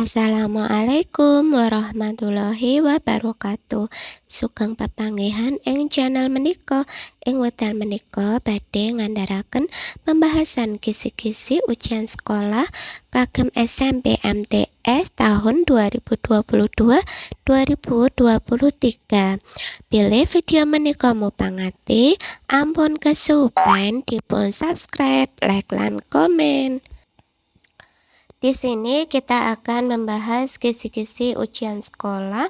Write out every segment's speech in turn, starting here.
Assalamualaikum warahmatullahi wabarakatuh. Sugeng pepanggihan ing channel menika. Ing wekdal menika badhe ngandharaken pembahasan kisi-kisi ujian sekolah kagem SMP MTS tahun 2022-2023. Pilih video menika mupangati, ampun kesupen dipun subscribe, like lan komen. Di sini kita akan membahas kisi-kisi ujian sekolah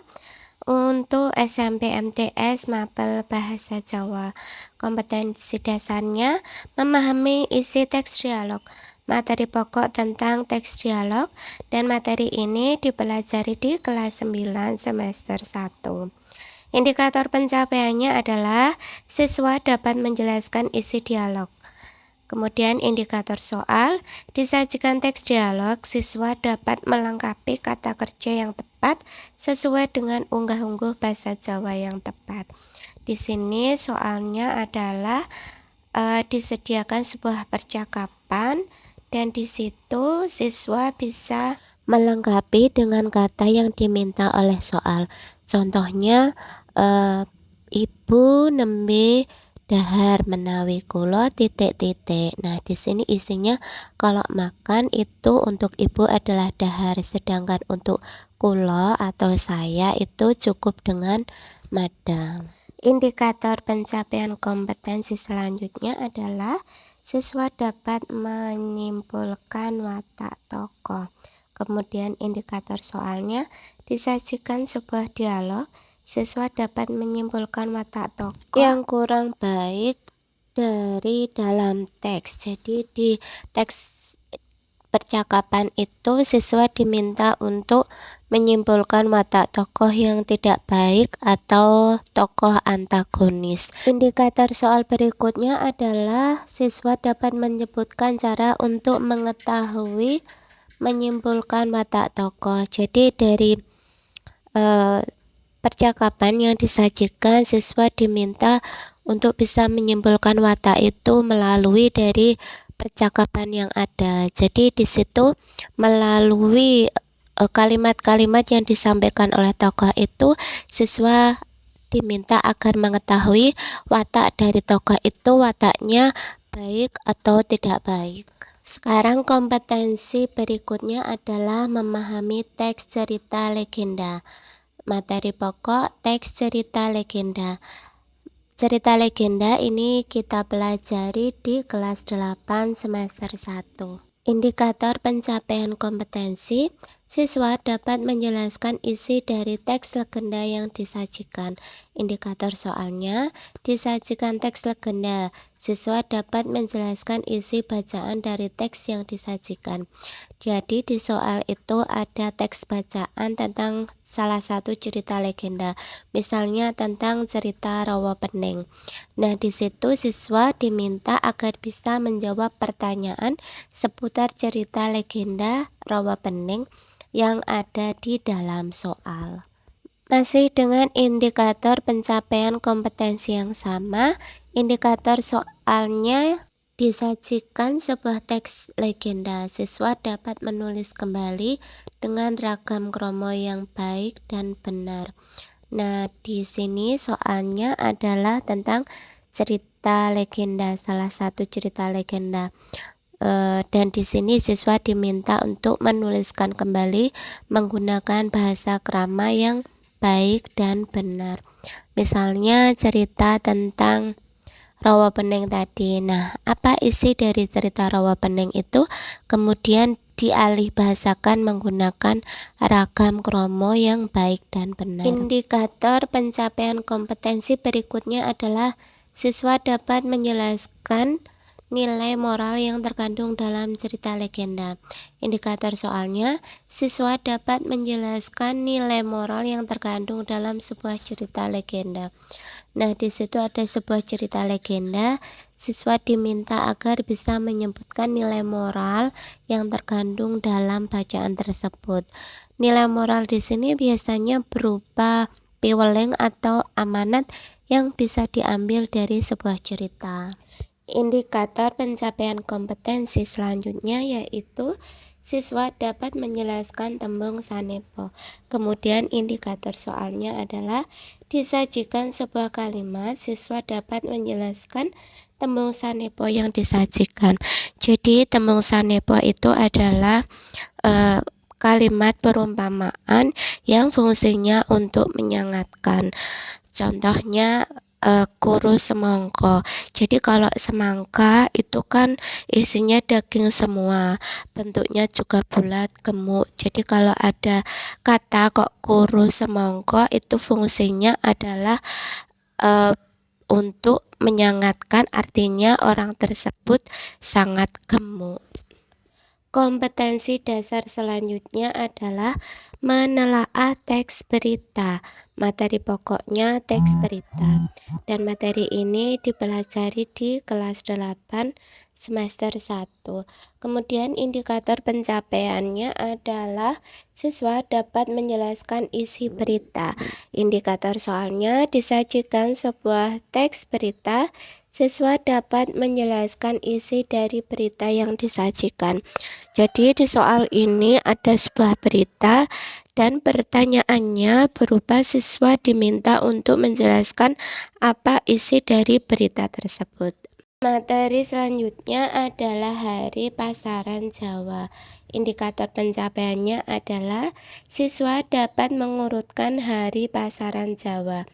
untuk SMP MTS Mapel Bahasa Jawa. Kompetensi dasarnya memahami isi teks dialog, materi pokok tentang teks dialog, dan materi ini dipelajari di kelas 9 semester 1. Indikator pencapaiannya adalah siswa dapat menjelaskan isi dialog. Kemudian indikator soal, disajikan teks dialog, siswa dapat melengkapi kata kerja yang tepat sesuai dengan unggah-ungguh bahasa Jawa yang tepat. Di sini soalnya adalah disediakan sebuah percakapan dan di situ siswa bisa melengkapi dengan kata yang diminta oleh soal. Contohnya ibu nembe dahar menawi kula titik-titik. Nah, di sini isinya kalau makan itu untuk ibu adalah dahar, sedangkan untuk kula atau saya itu cukup dengan madang. Indikator pencapaian kompetensi selanjutnya adalah siswa dapat menyimpulkan watak tokoh. Kemudian indikator soalnya disajikan sebuah dialog, siswa dapat menyimpulkan watak tokoh yang kurang baik dari dalam teks. Jadi di teks percakapan itu siswa diminta untuk menyimpulkan watak tokoh yang tidak baik atau tokoh antagonis. Indikator soal berikutnya adalah siswa dapat menyebutkan cara untuk mengetahui menyimpulkan watak tokoh. Jadi dari percakapan yang disajikan, siswa diminta untuk bisa menyimpulkan watak itu melalui dari percakapan yang ada. Jadi di situ melalui kalimat-kalimat yang disampaikan oleh tokoh itu, siswa diminta agar mengetahui watak dari tokoh itu wataknya baik atau tidak baik. Sekarang kompetensi berikutnya adalah memahami teks cerita legenda. Materi pokok teks cerita legenda. Cerita legenda ini kita pelajari di kelas 8 semester 1. Indikator pencapaian kompetensi, siswa dapat menjelaskan isi dari teks legenda yang disajikan. Indikator soalnya, disajikan teks legenda, siswa dapat menjelaskan isi bacaan dari teks yang disajikan. Jadi di soal itu ada teks bacaan tentang salah satu cerita legenda, misalnya tentang cerita Rawa Pening. Nah, di situ siswa diminta agar bisa menjawab pertanyaan seputar cerita legenda Rawa Pening yang ada di dalam soal. Masih dengan indikator pencapaian kompetensi yang sama, indikator soalnya disajikan sebuah teks legenda. Siswa dapat menulis kembali dengan ragam kromo yang baik dan benar. Nah, di sini soalnya adalah tentang cerita legenda, salah satu cerita legenda. Dan di sini siswa diminta untuk menuliskan kembali menggunakan bahasa krama yang baik dan benar. Misalnya cerita tentang Rawa Pening tadi. Nah, apa isi dari cerita Rawa Pening itu? Kemudian dialih bahasakan menggunakan ragam kromo yang baik dan benar. Indikator pencapaian kompetensi berikutnya adalah siswa dapat menjelaskan nilai moral yang terkandung dalam cerita legenda. Indikator soalnya, siswa dapat menjelaskan nilai moral yang terkandung dalam sebuah cerita legenda. Nah, di situ ada sebuah cerita legenda, siswa diminta agar bisa menyebutkan nilai moral yang terkandung dalam bacaan tersebut. Nilai moral di sini biasanya berupa piweling atau amanat yang bisa diambil dari sebuah cerita. Indikator pencapaian kompetensi selanjutnya yaitu siswa dapat menjelaskan tembung sanepo. Kemudian indikator soalnya adalah disajikan sebuah kalimat, siswa dapat menjelaskan tembung sanepo yang disajikan. Jadi tembung sanepo itu adalah kalimat perumpamaan yang fungsinya untuk menyangatkan. Contohnya kuru semangka. Jadi kalau semangka itu kan isinya daging semua, bentuknya juga bulat gemuk. Jadi kalau ada kata kok kuru semangka itu fungsinya adalah untuk menyangatkan, artinya orang tersebut sangat gemuk. Kompetensi dasar selanjutnya adalah menelaah teks berita. Materi pokoknya teks berita. Dan materi ini dipelajari di kelas 8 semester 1. Kemudian indikator pencapaiannya adalah siswa dapat menjelaskan isi berita. Indikator soalnya disajikan sebuah teks berita, siswa dapat menjelaskan isi dari berita yang disajikan. Jadi di soal ini ada sebuah berita dan pertanyaannya berupa siswa diminta untuk menjelaskan apa isi dari berita tersebut. Materi selanjutnya adalah Hari Pasaran Jawa. Indikator pencapaiannya adalah siswa dapat mengurutkan Hari Pasaran Jawa.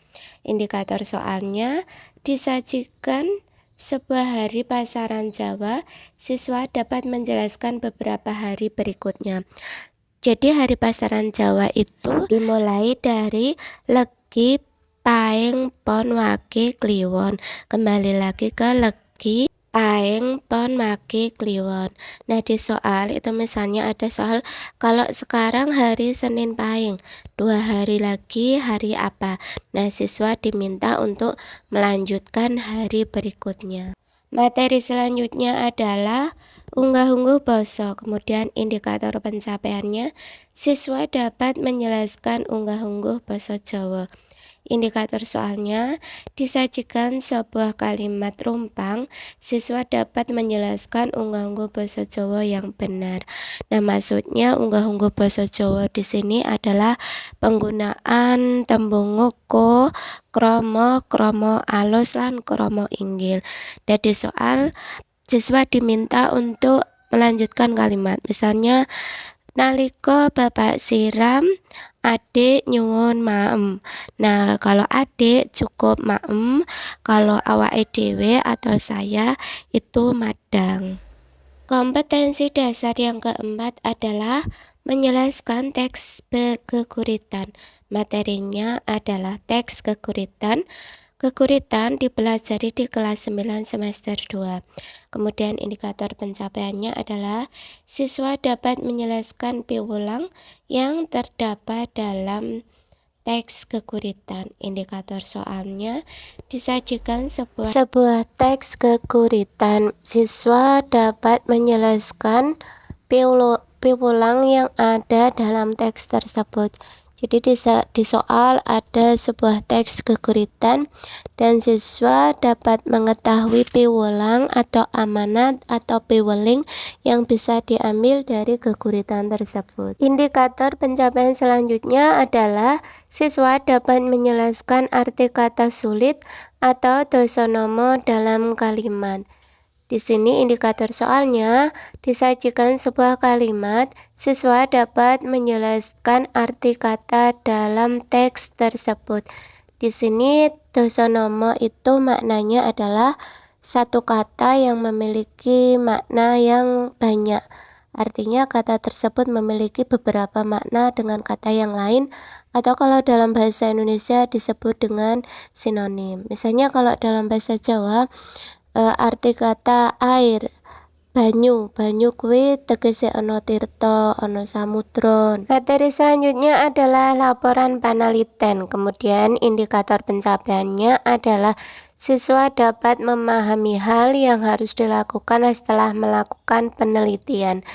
Indikator soalnya disajikan sebuah hari pasaran Jawa, siswa dapat menjelaskan beberapa hari berikutnya. Jadi hari pasaran Jawa itu dimulai dari Legi, Paing, Pon, Wage, Kliwon. Kembali lagi ke Legi, Paing, Pon, Wage, Kliwon. Nah di soal itu misalnya ada soal kalau sekarang hari Senin Pahing, 2 hari lagi hari apa. Nah siswa diminta untuk melanjutkan hari berikutnya. Materi selanjutnya adalah unggah-ungguh basa. Kemudian indikator pencapaiannya siswa dapat menjelaskan unggah-ungguh basa Jawa. Indikator soalnya disajikan sebuah kalimat rumpang, siswa dapat menjelaskan unggah-ungguh basa Jawa yang benar. Nah, maksudnya unggah-ungguh basa Jawa di sini adalah penggunaan tembung ngoko, kromo alus lan kromo inggil. Dari soal siswa diminta untuk melanjutkan kalimat. Misalnya nalika bapak siram, adik nyuwun maem. Nah, kalau adik cukup maem, kalau awake dhewe atau saya itu madang. Kompetensi dasar yang keempat adalah menjelaskan teks keguritan. Materinya adalah teks keguritan. Keguritan dipelajari di kelas 9 semester 2. Kemudian indikator pencapaiannya adalah siswa dapat menjelaskan piwulang yang terdapat dalam teks keguritan. Indikator soalnya disajikan sebuah teks keguritan. Siswa dapat menjelaskan piwulang yang ada dalam teks tersebut. Jadi di soal ada sebuah teks keguritan dan siswa dapat mengetahui piwulang atau amanat atau piweling yang bisa diambil dari keguritan tersebut. Indikator pencapaian selanjutnya adalah siswa dapat menjelaskan arti kata sulit atau dosonomo dalam kalimat. Di sini indikator soalnya disajikan sebuah kalimat, siswa dapat menjelaskan arti kata dalam teks tersebut. Di sini dosonomo itu maknanya adalah satu kata yang memiliki makna yang banyak. Artinya kata tersebut memiliki beberapa makna dengan kata yang lain, atau kalau dalam bahasa Indonesia disebut dengan sinonim. Misalnya kalau dalam bahasa Jawa arti kata air, banyu kuwi tegese ana tirta, ana samudra. Materi selanjutnya adalah laporan panaliten. Kemudian indikator pencapaiannya adalah Siswa dapat memahami hal yang harus dilakukan setelah melakukan penelitian.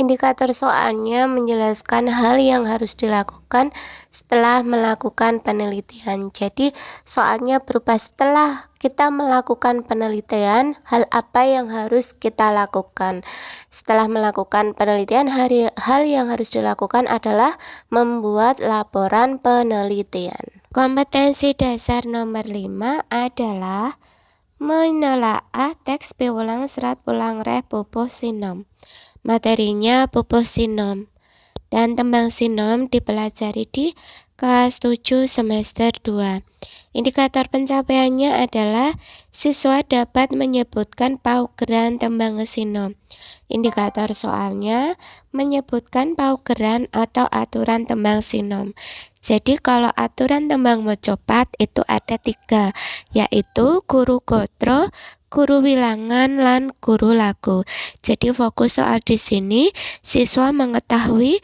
Indikator soalnya menjelaskan hal yang harus dilakukan setelah melakukan penelitian. Jadi, soalnya berupa setelah kita melakukan penelitian, hal apa yang harus kita lakukan. Setelah melakukan penelitian, hal yang harus dilakukan adalah membuat laporan penelitian. Kompetensi dasar nomor 5 adalah menelaah teks piwulang serat pulang reh pupuh sinom. Materinya pupuh sinom dan tembang sinom dipelajari di kelas 7 semester 2. Indikator pencapaiannya adalah siswa dapat menyebutkan paugeran tembang sinom. Indikator soalnya menyebutkan paugeran atau aturan tembang sinom. Jadi kalau aturan tembang mocopat itu ada 3, yaitu guru gotro, guru wilangan, lan guru lagu. Jadi fokus soal di sini siswa mengetahui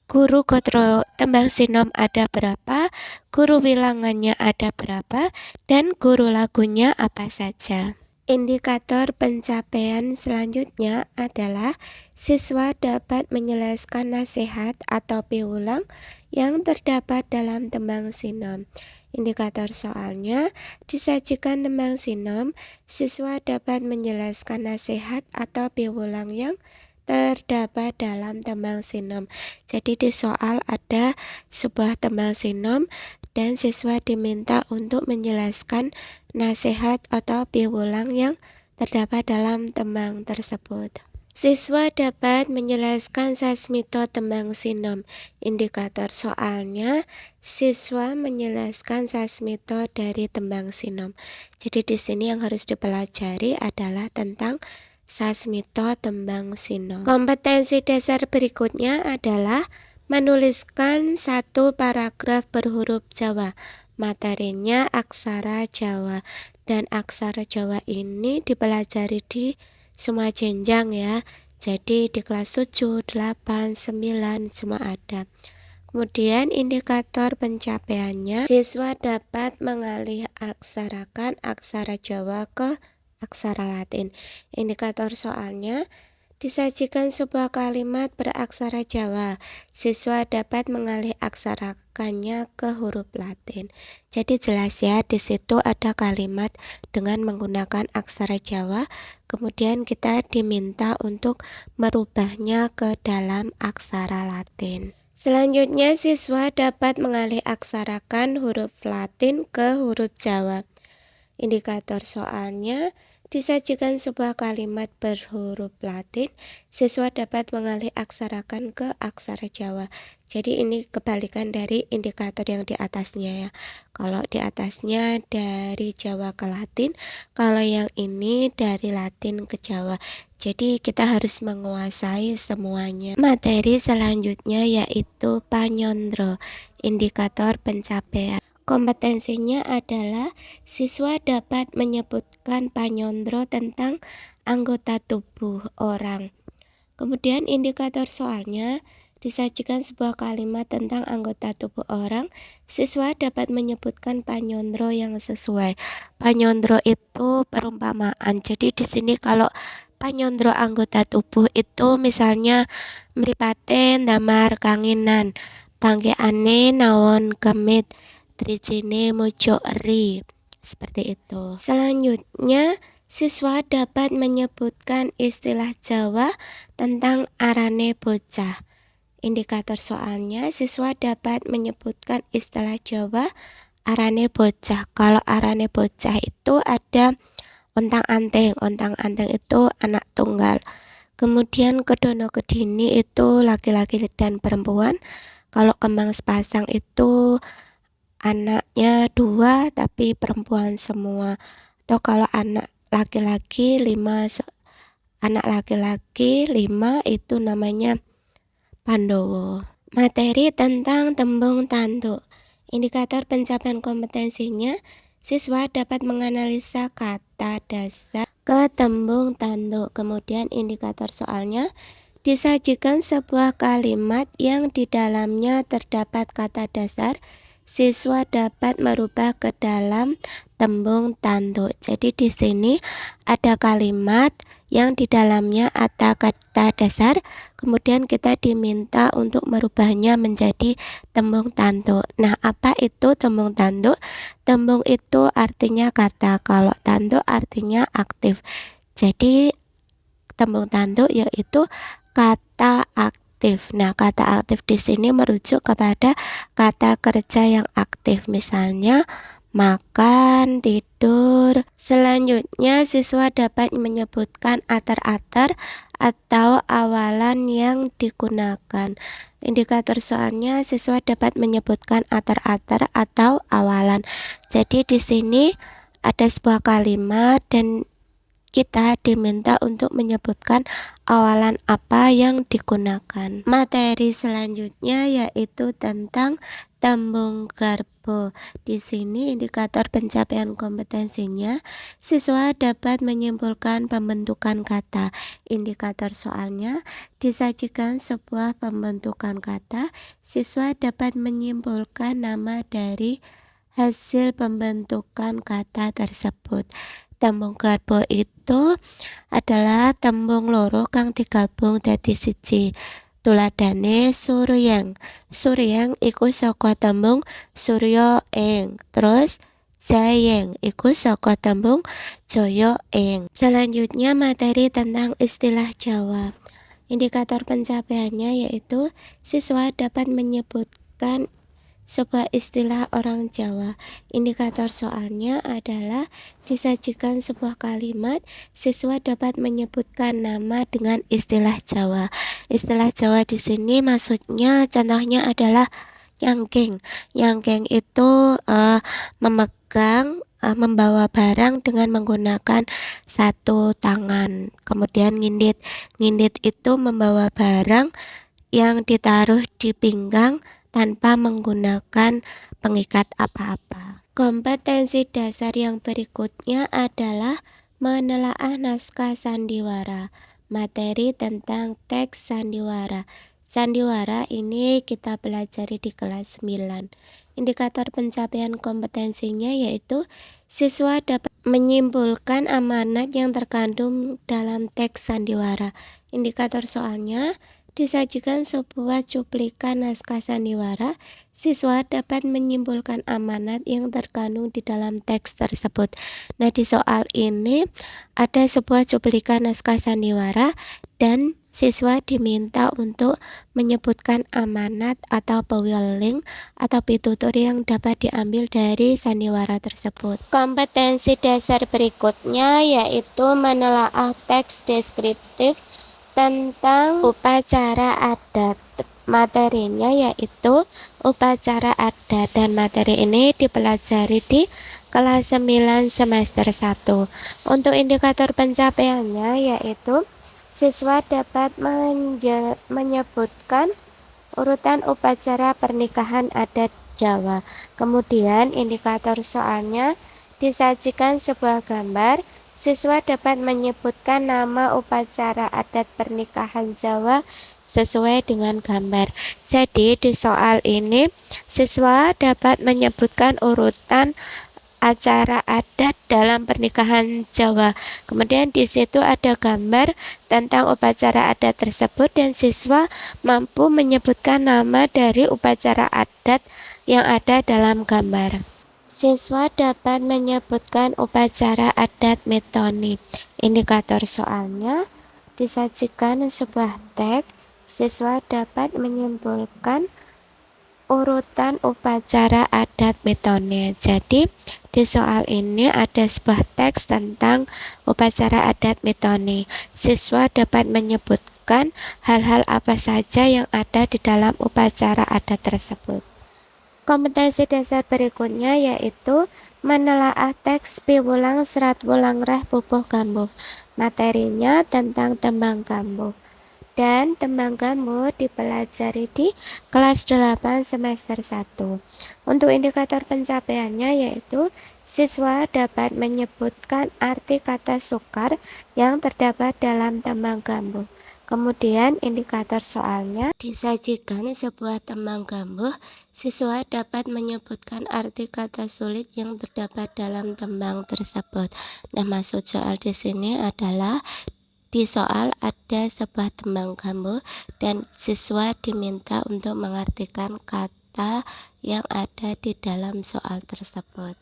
guru gotro tembang sinom ada berapa, guru wilangannya ada berapa, dan guru lagunya apa saja. Indikator pencapaian selanjutnya adalah siswa dapat menjelaskan nasihat atau piwulang yang terdapat dalam tembang sinom. Indikator soalnya disajikan tembang sinom, siswa dapat menjelaskan nasihat atau piwulang yang terdapat dalam tembang sinom. Jadi di soal ada sebuah tembang sinom dan siswa diminta untuk menjelaskan nasihat atau piwulang yang terdapat dalam tembang tersebut. Siswa dapat menjelaskan sasmito tembang sinom. Indikator soalnya siswa menjelaskan sasmito dari tembang sinom. Jadi di sini yang harus dipelajari adalah tentang sasmito tembang sinom. Kompetensi dasar berikutnya adalah menuliskan satu paragraf berhuruf Jawa. Materinya aksara Jawa, dan aksara Jawa ini dipelajari di semua jenjang ya. Jadi di kelas 7, 8, 9 semua ada. Kemudian indikator pencapaiannya, siswa dapat mengalih aksarakan aksara Jawa ke aksara Latin. Indikator soalnya disajikan sebuah kalimat beraksara Jawa, siswa dapat mengalih aksarakannya ke huruf Latin. Jadi jelas ya, di situ ada kalimat dengan menggunakan aksara Jawa, kemudian kita diminta untuk merubahnya ke dalam aksara Latin. Selanjutnya, siswa dapat mengalih aksarakan huruf Latin ke huruf Jawa. Indikator soalnya disajikan sebuah kalimat berhuruf Latin, siswa dapat mengalih aksarakan ke aksara Jawa. Jadi ini kebalikan dari indikator yang di atasnya ya. Kalau di atasnya dari Jawa ke Latin, kalau yang ini dari Latin ke Jawa. Jadi kita harus menguasai semuanya. Materi selanjutnya yaitu panyondro, indikator pencapaian. Kompetensinya adalah siswa dapat menyebutkan panyondro tentang anggota tubuh orang. Kemudian indikator soalnya disajikan sebuah kalimat tentang anggota tubuh orang, siswa dapat menyebutkan panyondro yang sesuai. Panyondro itu perumpamaan. Jadi di sini kalau panyondro anggota tubuh itu misalnya mripaté ndamar kanginan, pangkeane nawon kemit, trijine mojo eri. Seperti itu. Selanjutnya, siswa dapat menyebutkan istilah Jawa tentang arane bocah. Indikator soalnya, siswa dapat menyebutkan istilah Jawa arane bocah. Kalau arane bocah itu ada ontang-anting. Ontang-anting itu anak tunggal. Kemudian kedono kedini itu laki-laki dan perempuan. Kalau kembang sepasang itu anaknya 2 tapi perempuan semua. Atau kalau anak laki-laki 5 itu namanya Pandowo. Materi tentang tembung tanduk. Indikator pencapaian kompetensinya, siswa dapat menganalisa kata dasar ke tembung tanduk. Kemudian indikator soalnya disajikan sebuah kalimat yang di dalamnya terdapat kata dasar, siswa dapat merubah ke dalam tembung tanduk. Jadi di sini ada kalimat yang di dalamnya ada kata dasar, kemudian kita diminta untuk merubahnya menjadi tembung tanduk. Nah, apa itu tembung tanduk? Tembung itu artinya kata, kalau tanduk artinya aktif. Jadi tembung tanduk yaitu kata aktif. Nah, kata aktif di sini merujuk kepada kata kerja yang aktif, misalnya makan, tidur. Selanjutnya, siswa dapat menyebutkan atar-atar atau awalan yang digunakan. Indikator soalnya, siswa dapat menyebutkan atar-atar atau awalan. Jadi di sini ada sebuah kalimat dan kita diminta untuk menyebutkan awalan apa yang digunakan. Materi selanjutnya yaitu tentang tembung garbo. Di sini indikator pencapaian kompetensinya, siswa dapat menyimpulkan pembentukan kata. Indikator soalnya, disajikan sebuah pembentukan kata, siswa dapat menyimpulkan nama dari hasil pembentukan kata tersebut. Tembung garbo itu adalah tembung loro kang digabung dadi siji. Tuladhane suryang. Suryang iku saka tembung surya ing. Terus jayeng iku saka tembung jaya ing. Selanjutnya materi tentang istilah Jawa. Indikator pencapaiannya yaitu siswa dapat menyebutkan sebuah istilah orang Jawa. Indikator soalnya adalah disajikan sebuah kalimat, siswa dapat menyebutkan nama dengan istilah Jawa. Istilah Jawa di sini maksudnya contohnya adalah nyangking. Nyangking itu memegang, membawa barang dengan menggunakan satu tangan. Kemudian ngindit. Ngindit itu membawa barang yang ditaruh di pinggang tanpa menggunakan pengikat apa-apa. Kompetensi dasar yang berikutnya adalah menelaah naskah sandiwara. Materi tentang teks sandiwara. Sandiwara ini kita pelajari di kelas 9. Indikator pencapaian kompetensinya yaitu siswa dapat menyimpulkan amanat yang terkandung dalam teks sandiwara. Indikator soalnya, disajikan sebuah cuplikan naskah sandiwara, siswa dapat menyimpulkan amanat yang terkandung di dalam teks tersebut. Nah, di soal ini ada sebuah cuplikan naskah sandiwara dan siswa diminta untuk menyebutkan amanat atau pewiling atau pitutur yang dapat diambil dari sandiwara tersebut. Kompetensi dasar berikutnya yaitu menelaah teks deskriptif tentang upacara adat. Materinya yaitu upacara adat dan materi ini dipelajari di kelas 9 semester 1. Untuk indikator pencapaiannya yaitu siswa dapat menyebutkan urutan upacara pernikahan adat Jawa. Kemudian indikator soalnya, disajikan sebuah gambar, siswa dapat menyebutkan nama upacara adat pernikahan Jawa sesuai dengan gambar. Jadi di soal ini siswa dapat menyebutkan urutan acara adat dalam pernikahan Jawa. Kemudian di situ ada gambar tentang upacara adat tersebut dan siswa mampu menyebutkan nama dari upacara adat yang ada dalam gambar. Siswa dapat menyebutkan upacara adat Metoni. Indikator soalnya, disajikan sebuah teks, siswa dapat menyimpulkan urutan upacara adat Metoni. Jadi di soal ini ada sebuah teks tentang upacara adat Metoni. Siswa dapat menyebutkan hal-hal apa saja yang ada di dalam upacara adat tersebut. Kompetensi dasar berikutnya yaitu menelaah teks piwulang serat wulang reh pupuh gambuh. Materinya tentang tembang gambuh. Dan tembang gambuh dipelajari di kelas 8 semester 1. Untuk indikator pencapaiannya yaitu siswa dapat menyebutkan arti kata sukar yang terdapat dalam tembang gambuh. Kemudian indikator soalnya disajikan sebuah tembang gambuh, siswa dapat menyebutkan arti kata sulit yang terdapat dalam tembang tersebut. Nah, maksud soal di sini adalah di soal ada sebuah tembang gambuh dan siswa diminta untuk mengartikan kata yang ada di dalam soal tersebut.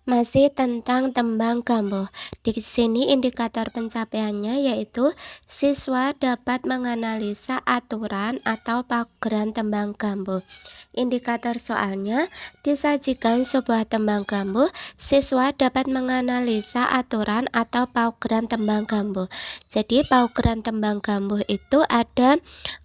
Masih tentang tembang gambuh. Di sini indikator pencapaiannya yaitu siswa dapat menganalisa aturan atau paugeran tembang gambuh. Indikator soalnya disajikan sebuah tembang gambuh, siswa dapat menganalisa aturan atau paugeran tembang gambuh. Jadi paugeran tembang gambuh itu ada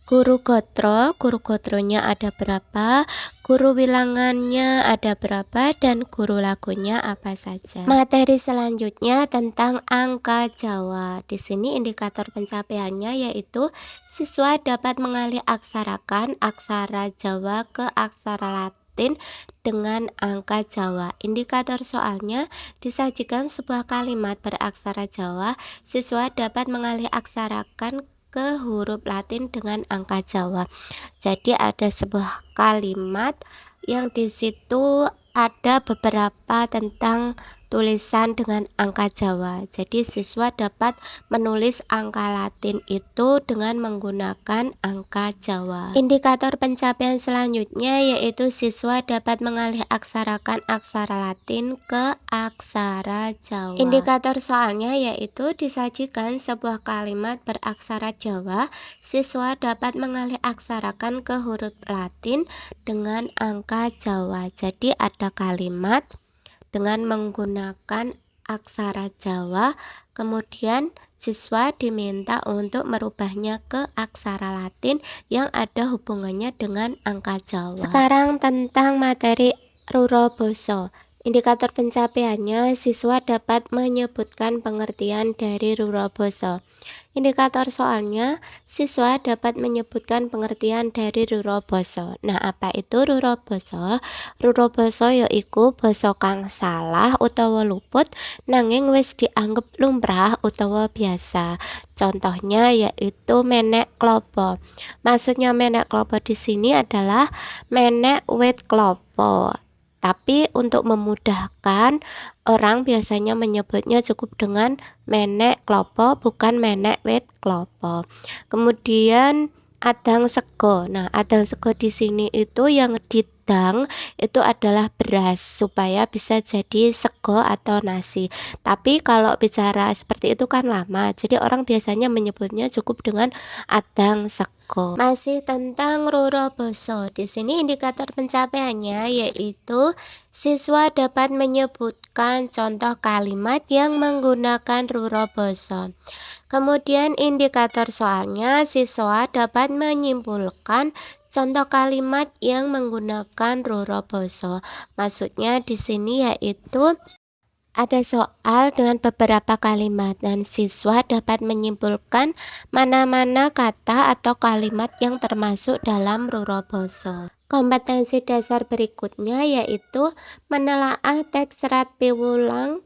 guru gotronya ada berapa, guru bilangannya ada berapa, dan guru lagunya apa saja. Materi selanjutnya tentang angka Jawa. Di sini indikator pencapaiannya yaitu siswa dapat mengalih aksarakan aksara Jawa ke aksara Latin dengan angka Jawa. Indikator soalnya disajikan sebuah kalimat beraksara Jawa, siswa dapat mengalih aksarakan ke huruf Latin dengan angka Jawa. Jadi ada sebuah kalimat yang di situ ada beberapa tentang tulisan dengan angka Jawa. Jadi siswa dapat menulis angka Latin itu dengan menggunakan angka Jawa. Indikator pencapaian selanjutnya yaitu siswa dapat mengalih aksarakan aksara Latin ke aksara Jawa. Indikator soalnya yaitu disajikan sebuah kalimat beraksara Jawa, siswa dapat mengalih aksarakan ke huruf Latin dengan angka Jawa. Jadi ada kalimat dengan menggunakan aksara Jawa, kemudian siswa diminta untuk merubahnya ke aksara Latin yang ada hubungannya dengan angka Jawa. Sekarang tentang materi ruro basa. Indikator pencapaiannya siswa dapat menyebutkan pengertian dari ruro basa. Indikator soalnya siswa dapat menyebutkan pengertian dari ruro basa. Nah, apa itu ruro basa? Ruro basa yaiku basa kang salah utawa luput nanging wis dianggep lumrah utawa biasa. Contohnya yaitu menek klopo. Maksudnya menek klopo di sini adalah menek wit klopo. Tapi untuk memudahkan, orang biasanya menyebutnya cukup dengan menek klopo, bukan menek wit klopo. Kemudian adang sego. Nah, adang sego di sini itu yang didang itu adalah beras supaya bisa jadi sego atau nasi. Tapi kalau bicara seperti itu kan lama. Jadi orang biasanya menyebutnya cukup dengan adang sego. Masih tentang ruro basa. Di sini indikator pencapaiannya yaitu siswa dapat menyebutkan contoh kalimat yang menggunakan ruro basa. Kemudian indikator soalnya siswa dapat menyimpulkan contoh kalimat yang menggunakan ruro basa. Maksudnya di sini yaitu ada soal dengan beberapa kalimat dan siswa dapat menyimpulkan mana-mana kata atau kalimat yang termasuk dalam ruro basa. Kompetensi dasar berikutnya yaitu menelaah teks serat piwulang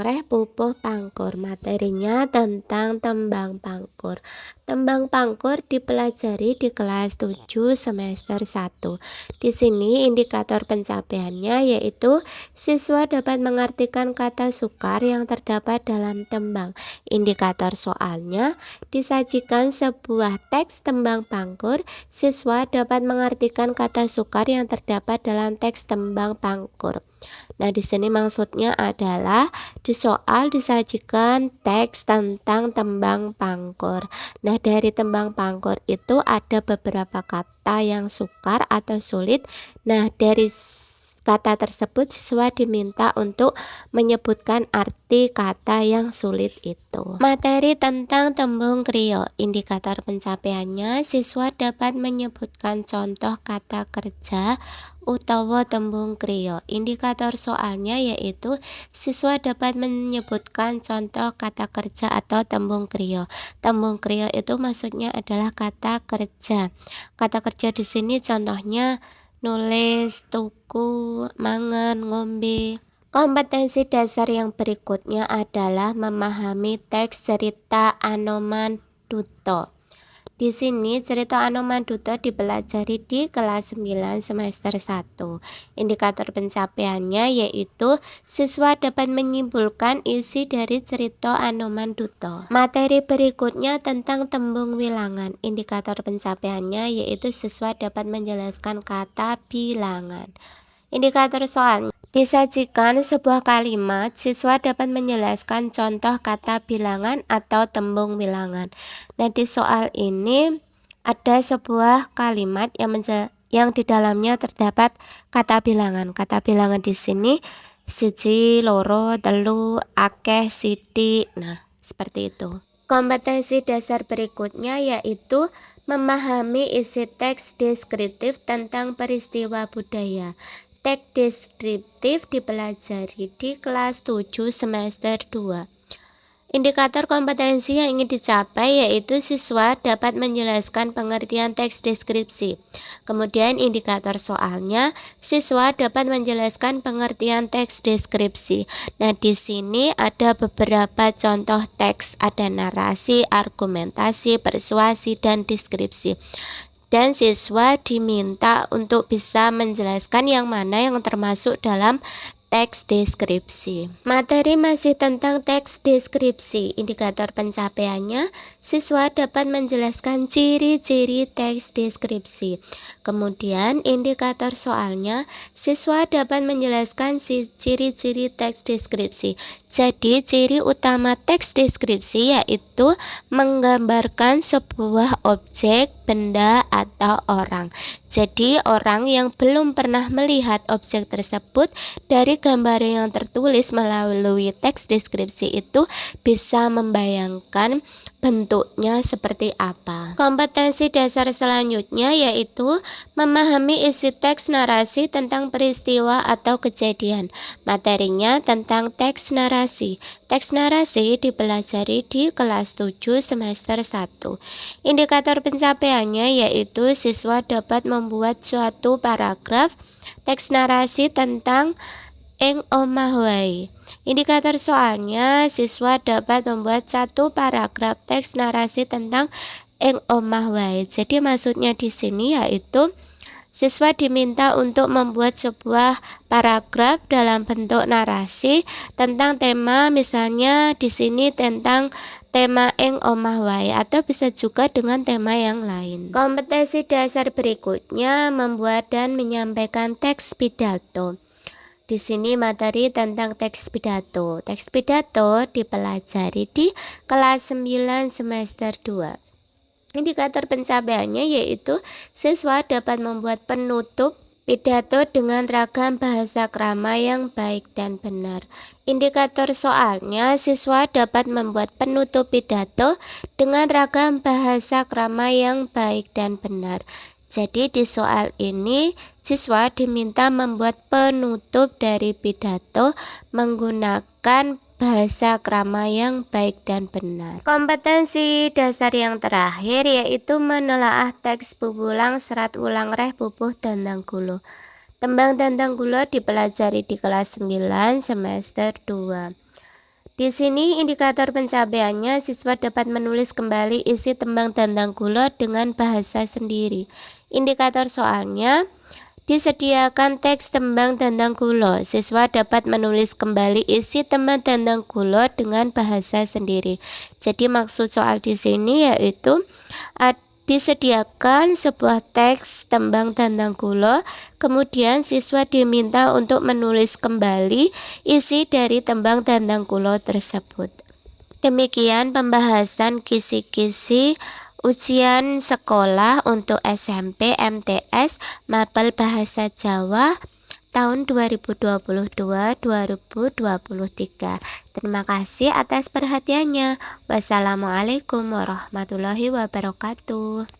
reh pupuh pangkur. Materinya tentang tembang pangkur. Tembang pangkur dipelajari di kelas 7 semester 1. Di sini indikator pencapaiannya yaitu siswa dapat mengartikan kata sukar yang terdapat dalam tembang. Indikator soalnya disajikan sebuah teks tembang pangkur, siswa dapat mengartikan kata sukar yang terdapat dalam teks tembang pangkur. Nah, di sini maksudnya adalah di soal disajikan teks tentang tembang pangkur. Nah, dari tembang pangkur itu ada beberapa kata yang sukar atau sulit. Nah, dari kata tersebut siswa diminta untuk menyebutkan arti kata yang sulit itu. Materi tentang tembung kriya. Indikator pencapaiannya siswa dapat menyebutkan contoh kata kerja utawa tembung kriya. Indikator soalnya yaitu siswa dapat menyebutkan contoh kata kerja atau tembung kriya. Tembung kriya itu maksudnya adalah kata kerja. Kata kerja di sini contohnya nulis, tuku, mangan, ngombe. Kompetensi dasar yang berikutnya adalah memahami teks cerita Anoman Duto. Di sini cerita Anoman Duto dipelajari di kelas 9 semester 1. Indikator pencapaiannya yaitu siswa dapat menyimpulkan isi dari cerita Anoman Duto. Materi berikutnya tentang tembung wilangan. Indikator pencapaiannya yaitu siswa dapat menjelaskan kata bilangan. Indikator soalnya. Disajikan sebuah kalimat, siswa dapat menjelaskan contoh kata bilangan atau tembung wilangan. Nah, di soal ini ada sebuah kalimat yang di dalamnya terdapat kata bilangan. Kata bilangan di sini siji, loro, telu, akeh, sithik. Nah, seperti itu. Kompetensi dasar berikutnya yaitu memahami isi teks deskriptif tentang peristiwa budaya. Teks deskriptif dipelajari di kelas 7 semester 2. Indikator kompetensi yang ingin dicapai yaitu siswa dapat menjelaskan pengertian teks deskripsi. Kemudian indikator soalnya, siswa dapat menjelaskan pengertian teks deskripsi. Nah, di sini ada beberapa contoh teks, ada narasi, argumentasi, persuasi, dan deskripsi. Dan siswa diminta untuk bisa menjelaskan yang mana yang termasuk dalam teks deskripsi. Materi masih tentang teks deskripsi. Indikator pencapaiannya, siswa dapat menjelaskan ciri-ciri teks deskripsi. Kemudian indikator soalnya, siswa dapat menjelaskan ciri-ciri teks deskripsi. Jadi ciri utama teks deskripsi yaitu menggambarkan sebuah objek, benda, atau orang. Jadi orang yang belum pernah melihat objek tersebut dari gambar yang tertulis melalui teks deskripsi itu bisa membayangkan bentuknya seperti apa. Kompetensi dasar selanjutnya yaitu memahami isi teks narasi tentang peristiwa atau kejadian. Materinya tentang teks narasi. Teks narasi dipelajari di kelas 7 semester 1. Indikator pencapaiannya yaitu siswa dapat membuat suatu paragraf teks narasi tentang ing omah wae. Indikator soalnya, siswa dapat membuat satu paragraf teks narasi tentang ing omah wae. Jadi maksudnya di sini yaitu siswa diminta untuk membuat sebuah paragraf dalam bentuk narasi tentang tema, misalnya di sini tentang tema ing omah wae atau bisa juga dengan tema yang lain. Kompetensi dasar berikutnya membuat dan menyampaikan teks pidato. Di sini materi tentang teks pidato. Teks pidato dipelajari di kelas 9 semester 2. Indikator pencapaiannya yaitu siswa dapat membuat penutup pidato dengan ragam bahasa krama yang baik dan benar. Indikator soalnya, siswa dapat membuat penutup pidato dengan ragam bahasa krama yang baik dan benar. Jadi di soal ini siswa diminta membuat penutup dari pidato menggunakan bahasa krama yang baik dan benar. Kompetensi dasar yang terakhir yaitu menelaah teks bubulang serat ulang reh pupuh dandang gulo. Tembang dandang gulo dipelajari di kelas 9 semester 2. Di sini indikator pencapaiannya siswa dapat menulis kembali isi tembang dandang gulo dengan bahasa sendiri. Indikator soalnya, disediakan teks tembang dandang gulo. Siswa dapat menulis kembali isi tembang dandang gulo dengan bahasa sendiri. Jadi maksud soal di sini yaitu disediakan sebuah teks tembang dandang gulo, kemudian siswa diminta untuk menulis kembali isi dari tembang dandang gulo tersebut. Demikian pembahasan kisi-kisi ujian sekolah untuk SMP MTS Mapel Bahasa Jawa tahun 2022-2023. Terima kasih atas perhatiannya. Wassalamualaikum warahmatullahi wabarakatuh.